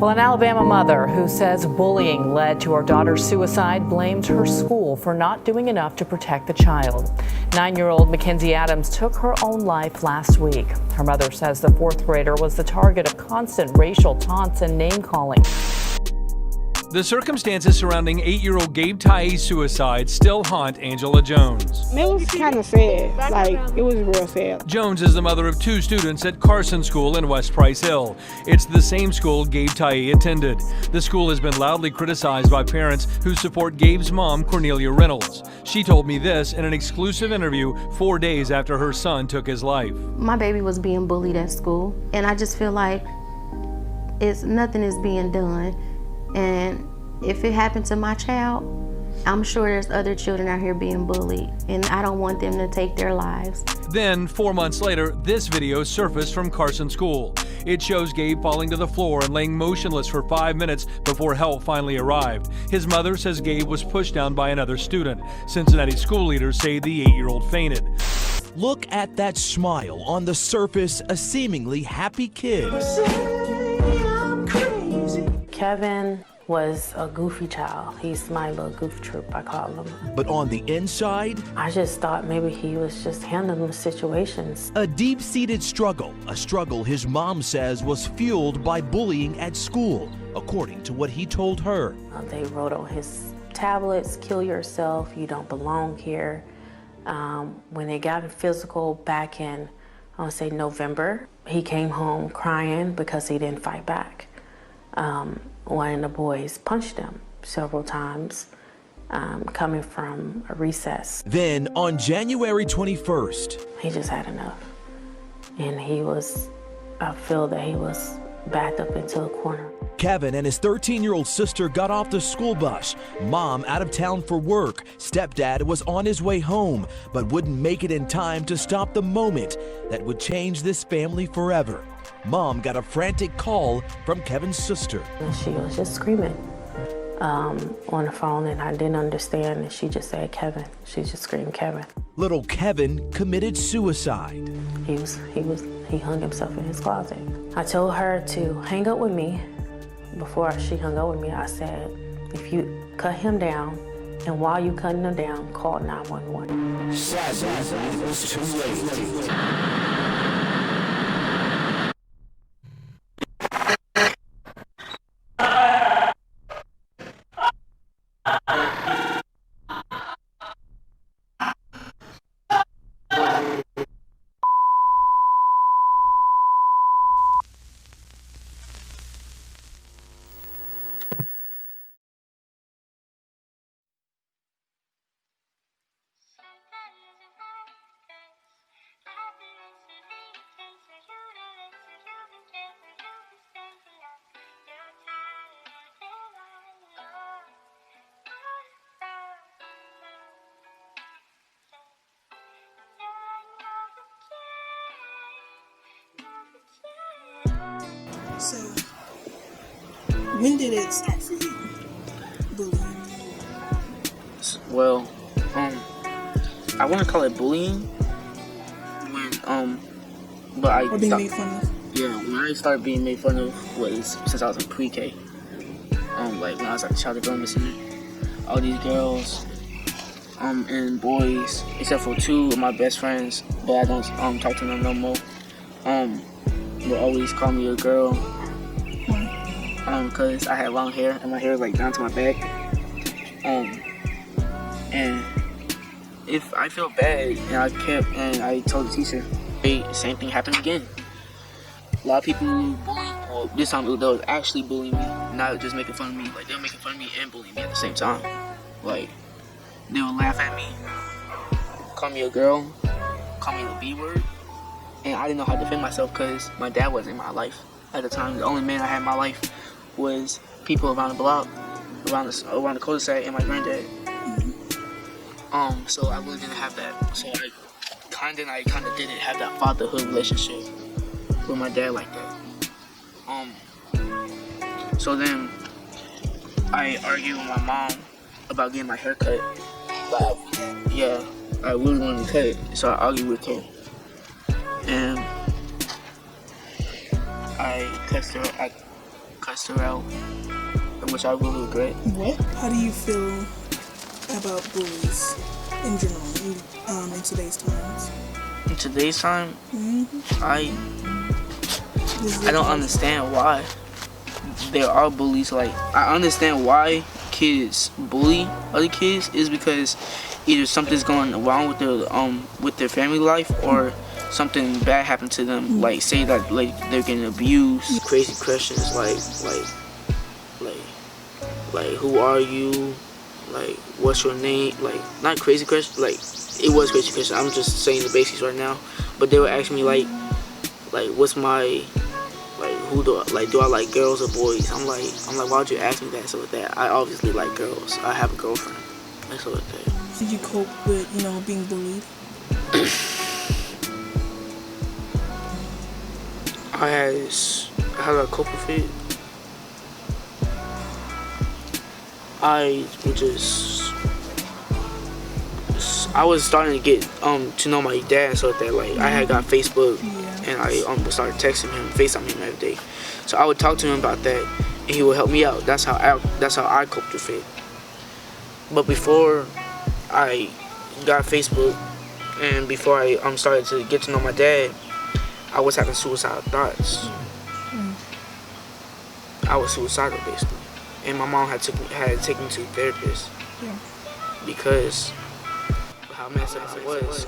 Well, an Alabama mother who says bullying led to her daughter's suicide blames her school for not doing enough to protect the child. 9-year-old Mackenzie Adams took her own life last week. Her mother says the fourth grader was the target of constant racial taunts and name-calling. The circumstances surrounding 8-year-old Gabe Ty's suicide still haunt Angela Jones. It was kind of sad. Like, it was real sad. Jones is the mother of 2 students at Carson School in West Price Hill. It's the same school Gabe Ty attended. The school has been loudly criticized by parents who support Gabe's mom, Cornelia Reynolds. She told me this in an exclusive interview 4 days after her son took his life. My baby was being bullied at school, and I just feel like nothing is being done. And if it happened to my child, I'm sure there's other children out here being bullied, and I don't want them to take their lives. Then, 4 months later, this video surfaced from Carson School. It shows Gabe falling to the floor and laying motionless for 5 minutes before help finally arrived. His mother says Gabe was pushed down by another student. Cincinnati school leaders say the 8-year-old fainted. Look at that smile on the surface, a seemingly happy kid. Kevin was a goofy child. He's my little goof troop, I call him. But on the inside, I just thought maybe he was just handling the situations. a deep-seated struggle, a struggle his mom says was fueled by bullying at school, according to what he told her. They wrote on his tablets, "Kill yourself, you don't belong here." When they got physical back in, I want to say November, he came home crying because he didn't fight back. One of the boys punched him several times, coming from a recess. Then, on January 21st, He just had enough. And I feel that he was backed up into a corner. Kevin and his 13-year-old sister got off the school bus. Mom out of town for work. Stepdad was on his way home, but wouldn't make it in time to stop the moment that would change this family forever. Mom got a frantic call from Kevin's sister. And she was just screaming on the phone, and I didn't understand. And she just said, "Kevin." She just screamed, "Kevin." Little Kevin committed suicide. He hung himself in his closet. I told her to hang up with me. Before she hung up with me, I said, if you cut him down, and while you cutting him down, call 911. So, when did it start for you? Bullying? Well, I want to call it bullying when, but I Or being made fun of? Yeah, when I started being made fun of was since I was in pre-K. Like when I was at the child development center, all these girls, and boys, except for 2 of my best friends, but I don't talk to them no more. Would always call me a girl, cause I had long hair and my hair was like down to my back. And if I felt bad and I told the teacher, hey, same thing happened again. A lot of people bullying, well, this time they was actually bullying me, not just making fun of me. Like they were making fun of me and bullying me at the same time. Like they would laugh at me, call me a girl, call me the B word. And I didn't know how to defend myself because my dad wasn't in my life at the time. The only man I had in my life was people around the block, around the cul-de-sac, and my granddad. So I really didn't have that. So I kind of didn't have that fatherhood relationship with my dad like that. So then I argued with my mom about getting my hair cut. But I really wanted to cut it, so I argued with her. And I cussed her out, which I really regret. What? How do you feel about bullies in general in today's times? In today's time, I don't understand why there are bullies. Like, I understand why kids bully other kids is because either something's going wrong with their family life, or something bad happened to them. Like, say that like they're getting abused. Crazy questions like who are you? Like, what's your name? Like, not crazy questions. Like, it was crazy questions. I'm just saying the basics right now. But they would ask me like what's my, like, who do I like girls or boys? I'm like, why'd you ask me that? So with that, I obviously like girls. I have a girlfriend. And so with that. Did you cope with, being bullied? How do I cope with it? I was starting to get to know my dad, so that like I had got Facebook, and I started texting him, FaceTime him every day. So I would talk to him about that, and he would help me out. That's how I coped with it. But before I got Facebook, and before I started to get to know my dad, I was having suicidal thoughts. I was suicidal basically, and my mom had taken me to a therapist because of how messed up I was.